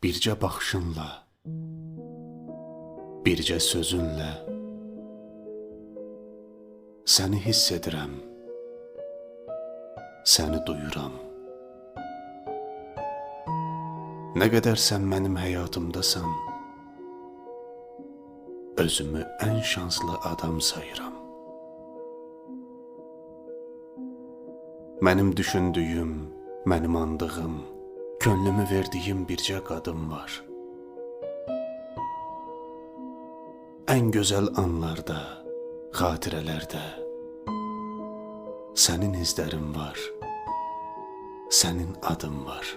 bircə baxışınla, bircə sözünlə səni hiss edirəm, səni duyuram. Nə qədər sən mənim həyatımdasan, özümü ən şanslı adam sayıram. Mənim düşündüyüm, mənim andığım, könlümü verdiyim bircə qadın var. Ən gözəl anlarda, xatirələrdə sənin izlərin var, sənin adın var.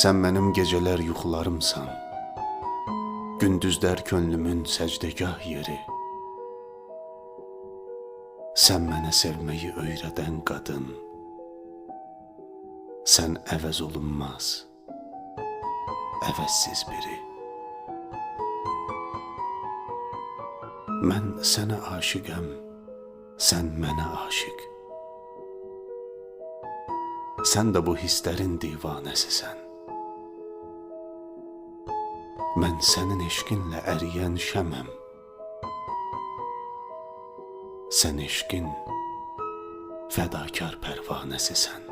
Sən mənim gecələr yuxularımsan, gündüzlər könlümün səcdəgah yeri. Sən mənə sevməyi öyrədən qadın, sən əvəz olunmaz, əvəzsiz biri. Mən sənə aşiqəm, sən mənə aşiq. Sən də bu hisslərin divanəsisən. Mən sənin eşqinlə əriyən şəməm. Sən eşqin fədakar pərvanəsisən.